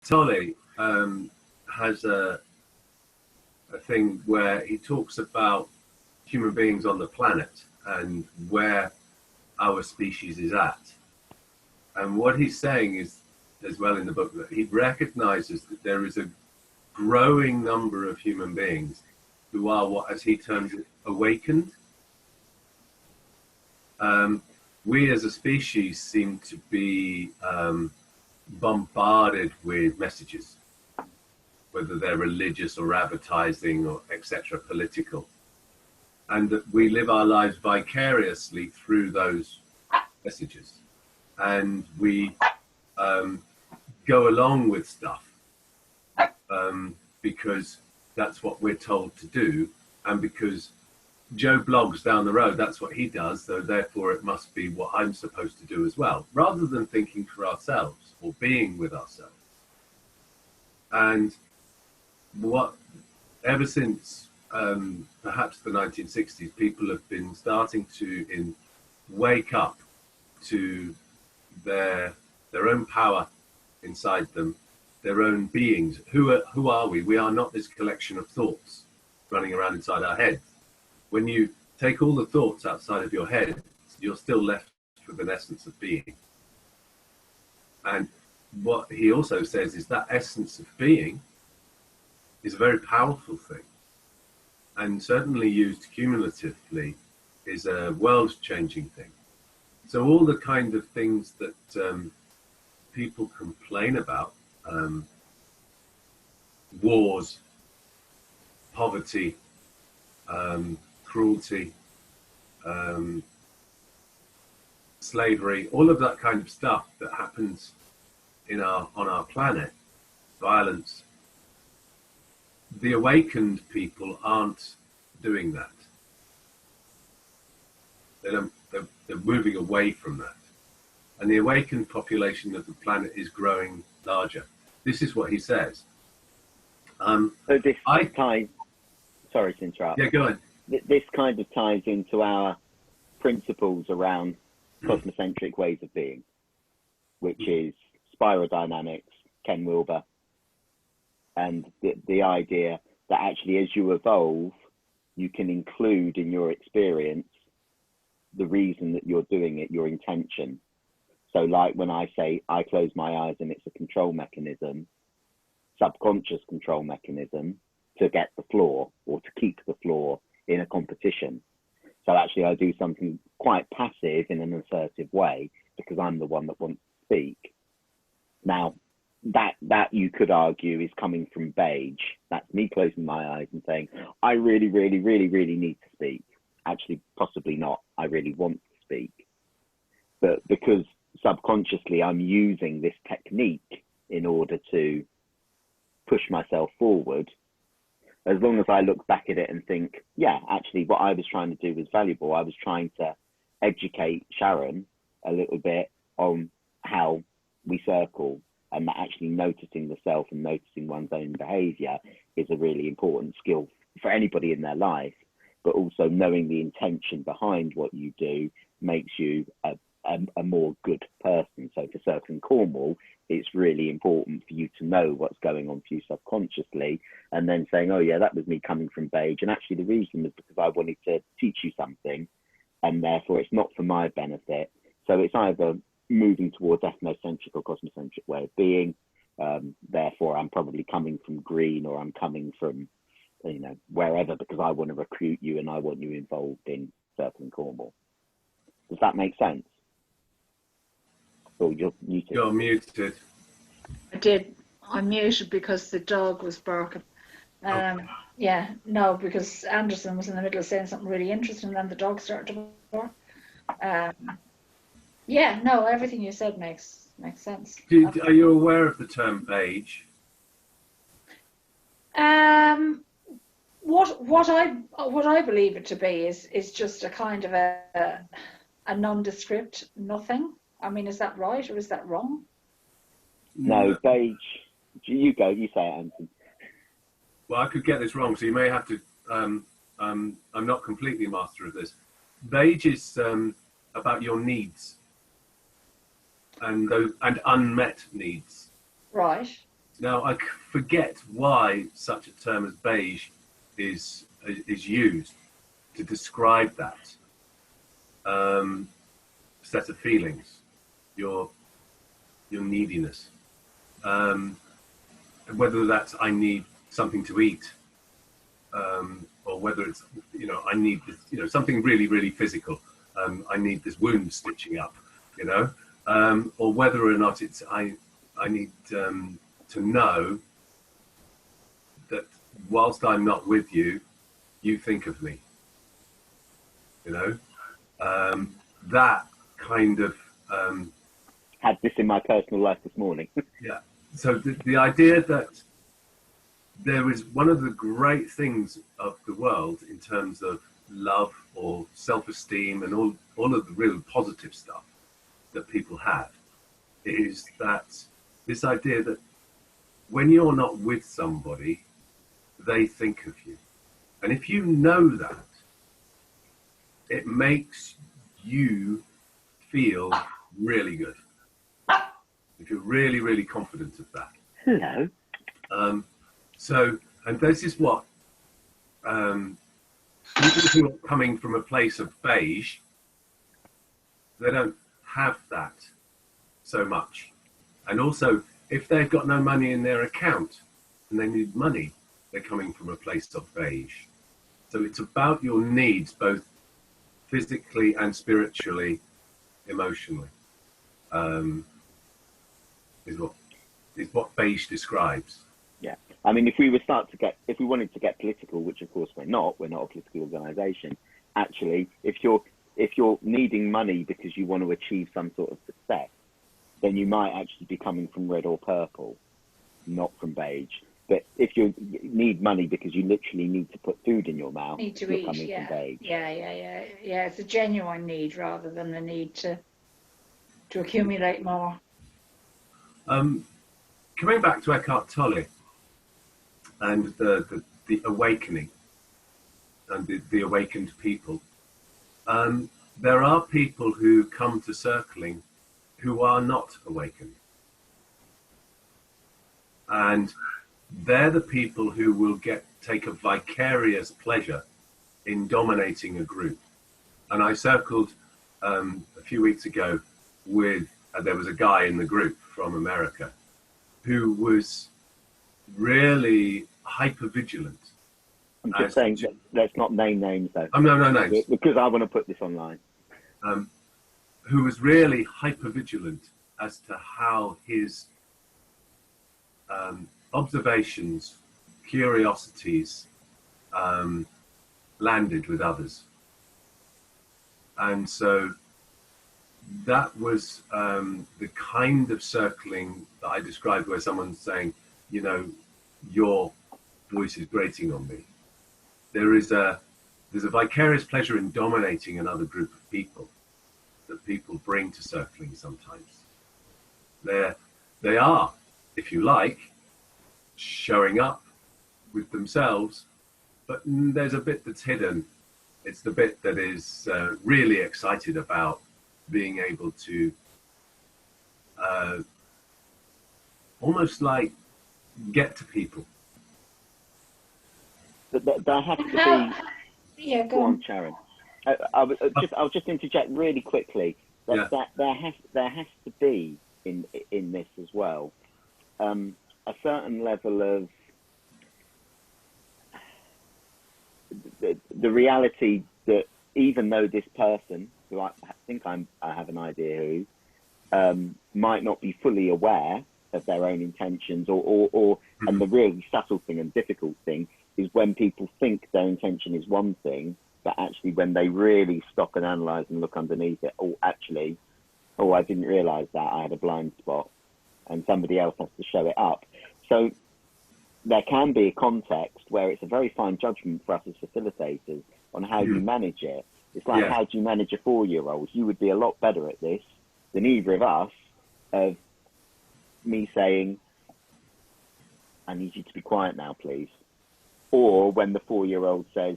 Tolle has a thing where he talks about human beings on the planet and where our species is at. And what he's saying is, as well in the book, that he recognizes that there is a growing number of human beings who are what, as he terms it, awakened. We as a species seem to be bombarded with messages, whether they're religious or advertising or etc., political, and that we live our lives vicariously through those messages, and we go along with stuff because that's what we're told to do, and because Joe blogs down the road, that's what he does, so therefore it must be what I'm supposed to do as well, rather than thinking for ourselves or being with ourselves. And what, ever since perhaps the 1960s, people have been starting to wake up to their own power inside them, their own beings. Who are we? We are not this collection of thoughts running around inside our heads. When you take all the thoughts outside of your head, you're still left with an essence of being. And what he also says is that essence of being is a very powerful thing, and certainly used cumulatively is a world-changing thing. So all the kind of things that people complain about, wars, poverty, cruelty, slavery, all of that kind of stuff that happens on our planet, violence, the awakened people aren't doing that. They're moving away from that. And the awakened population of the planet is growing larger. This is what he says. So this ties, sorry to interrupt. Yeah, go on. This kind of ties into our principles around cosmocentric ways of being, which is spiral dynamics, Ken Wilbur, and the idea that actually as you evolve, you can include in your experience the reason that you're doing it, your intention. So like when I say I close my eyes and it's a control mechanism, subconscious control mechanism to get the floor or to keep the floor in a competition. So actually I do something quite passive in an assertive way because I'm the one that wants to speak. Now, that you could argue is coming from beige. That's me closing my eyes and saying, I really, really, really, really need to speak. Actually, possibly not. I really want to speak. But because subconsciously I'm using this technique in order to push myself forward, as long as I look back at it and think, yeah, actually what I was trying to do was valuable. I was trying to educate Sharon a little bit on how we circle, and that actually noticing the self and noticing one's own behavior is a really important skill for anybody in their life, but also knowing the intention behind what you do makes you a more good person. So for Circling Cornwall, it's really important for you to know what's going on for you subconsciously, and then saying, oh yeah, that was me coming from beige, and actually the reason was because I wanted to teach you something, and therefore it's not for my benefit. So it's either moving towards ethnocentric or cosmocentric way of being. Therefore, I'm probably coming from green, or I'm coming from, you know, wherever, because I want to recruit you and I want you involved in Circling Cornwall. Does that make sense? Oh, you're muted. You're muted. I did. I muted because the dog was barking. Yeah, no, because Anderson was in the middle of saying something really interesting, and then the dog started to bark. Yeah, no, everything you said makes sense. Are you aware of the term beige? What I believe it to be is just a kind of a nondescript nothing. I mean, is that right or is that wrong? No, beige. You go. You say it, Anton. Well, I could get this wrong, so you may have to. I'm not completely master of this. Beige is about your needs and unmet needs. Right. Now, I forget why such a term as beige is used to describe that set of feelings, your neediness. Whether that's I need something to eat, or whether it's, I need this, something really, really physical. I need this wound stitching up, or whether or not it's I need to know that whilst I'm not with you, you think of me. That kind of had this in my personal life this morning. Yeah. So the idea that there is one of the great things of the world in terms of love or self-esteem and all of the real positive stuff that people have is that this idea that when you're not with somebody, they think of you. And if you know that, it makes you feel really good. If you're really, really confident of that. Hello. And this is what people who are coming from a place of beige, they don't have that so much. And also, if they've got no money in their account and they need money, they're coming from a place of beige. So it's about your needs, both physically and spiritually, emotionally. Is what beige describes. Yeah, I mean, if we wanted to get political, which of course we're not a political organisation. Actually, if you're needing money because you want to achieve some sort of success, then you might actually be coming from red or purple, not from beige. But if you need money because you literally need to put food in your mouth, need to you're eat, coming yeah. from beige. Yeah. It's a genuine need rather than the need to accumulate more. Coming back to Ekhart Tolle and the awakening and the awakened people, there are people who come to circling who are not awakened. And they're the people who will take a vicarious pleasure in dominating a group. And I circled a few weeks ago with, there was a guy in the group from America who was really hyper-vigilant. I'm just saying, let's not name names though. No names. Because I want to put this online. Who was really hyper-vigilant as to how his observations, curiosities, landed with others. And so that was the kind of circling that I described, where someone's saying, your voice is grating on me. There's a vicarious pleasure in dominating another group of people that people bring to circling sometimes. They are, if you like, showing up with themselves, but there's a bit that's hidden. It's the bit that is really excited about being able to almost like get to people. But there has to be. Yeah, go on, Sharon. I'll just interject really quickly. There has to be in this as well a certain level of the reality that even though this person, who I think I have an idea who, might not be fully aware of their own intentions, or and the really subtle thing and difficult thing is when people think their intention is one thing, but actually when they really stop and analyse and look underneath it, I didn't realise that, I had a blind spot, and somebody else has to show it up. So there can be a context where it's a very fine judgment for us as facilitators on how you manage it. It's like, how do you manage a 4-year-old? You would be a lot better at this than either of us, of me saying, I need you to be quiet now, please. Or when the 4-year-old says,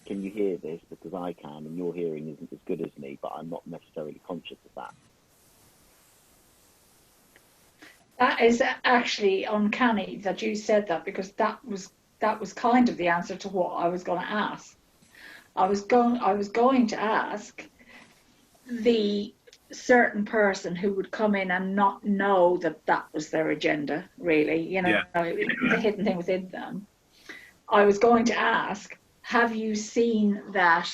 can you hear this? Because I can, and your hearing isn't as good as me, but I'm not necessarily conscious of that. That is actually uncanny that you said that, because that was kind of the answer to what I was going to ask. I was going to ask the certain person who would come in and not know that that was their agenda, really, Yeah. the hidden thing within them. I was going to ask, have you seen that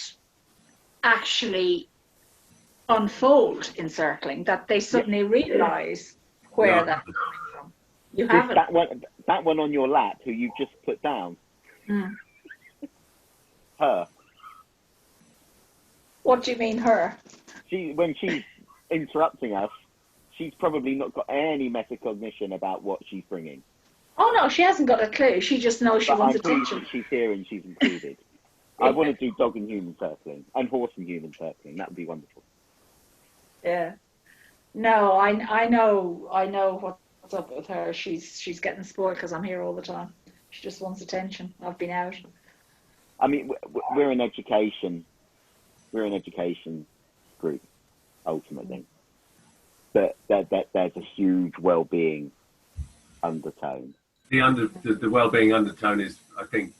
actually unfold in circling, that they suddenly realize where No. that's coming from? You haven't. That one on your lap, who you just put down. Mm. Her. What do you mean, her? When she's interrupting us, she's probably not got any metacognition about what she's bringing. Oh no, she hasn't got a clue. She just knows she wants attention. She's here and she's included. I want to do dog and human circling and horse and human circling. That would be wonderful. Yeah. No, I know what's up with her. She's getting spoiled because I'm here all the time. She just wants attention. I've been out. I mean, we're an education group, ultimately. But there's a huge well-being undertone. The well-being undertone is, I think,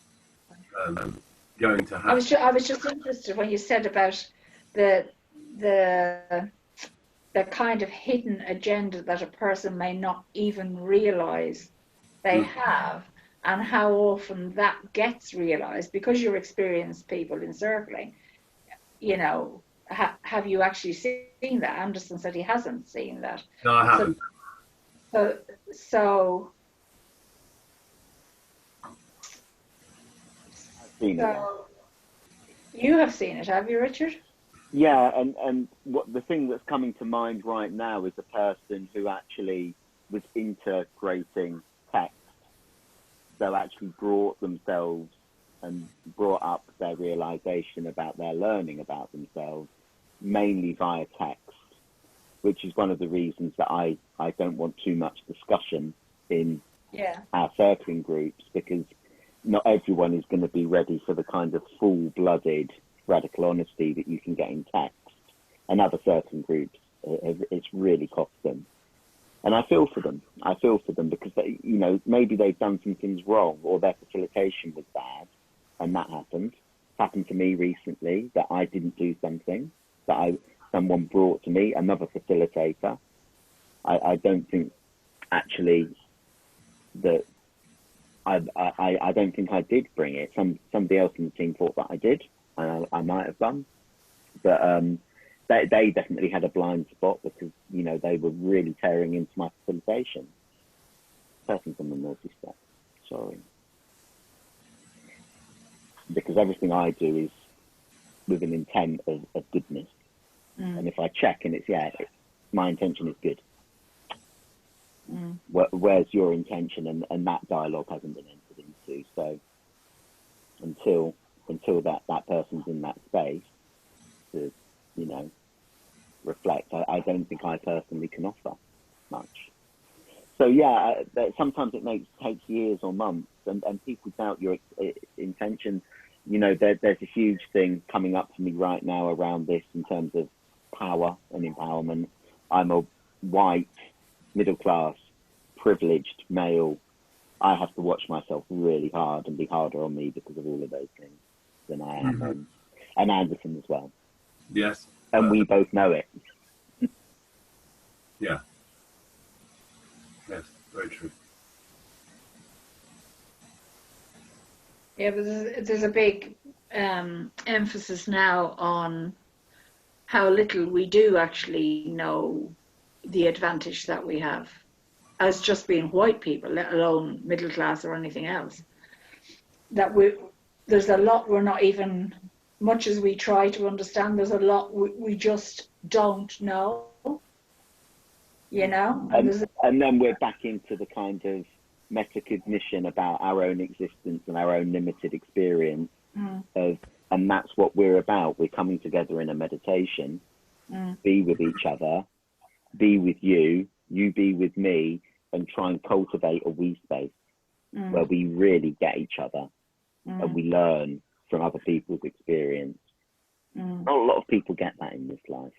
going to happen. I was just interested when you said about the kind of hidden agenda that a person may not even realize they have, and how often that gets realized because you're experienced people in circling. Have you actually seen that? Anderson said he hasn't seen that. No, I haven't. So you have seen it, have you, Richard? Yeah, and what the thing that's coming to mind right now is a person who actually was integrating text, so actually brought themselves and brought up their realization about their learning about themselves mainly via text, which is one of the reasons that I don't want too much discussion in our circling groups, because not everyone is going to be ready for the kind of full-blooded radical honesty that you can get in text. And other circling groups, it's really cost them. And I feel for them. Because maybe they've done some things wrong, or their facilitation was bad, and that happened. It's happened to me recently that I didn't do something that someone brought to me, another facilitator. I don't think actually that I don't think I did bring it. Somebody else in the team thought that I did. I might have done, but they definitely had a blind spot because they were really tearing into my facilitation. Person's on the naughty step. Sorry, because everything I do is with an intent of goodness, and if I check and it's my intention is good. Where's your intention? And that dialogue hasn't been entered into. So until that person's in that space to reflect, I don't think I personally can offer much. So sometimes it takes years or months, and people doubt your intention. There's a huge thing coming up for me right now around this in terms of power and empowerment. I'm a white, middle-class, privileged male. I have to watch myself really hard and be harder on me because of all of those things than I am. And Anderson as well. Yes. And we both know it. Yeah. Yes, very true. Yeah, but there's a big emphasis now on how little we do actually know the advantage that we have as just being white people, let alone middle class or anything else. There's a lot we're not even, much as we try to understand, there's a lot we just don't know, And then we're back into the kind of metacognition about our own existence and our own limited experience and that's what we're about. We're coming together in a meditation, be with each other, be with you be with me, and try and cultivate a we space where we really get each other and we learn from other people's experience. Not a lot of people get that in this life.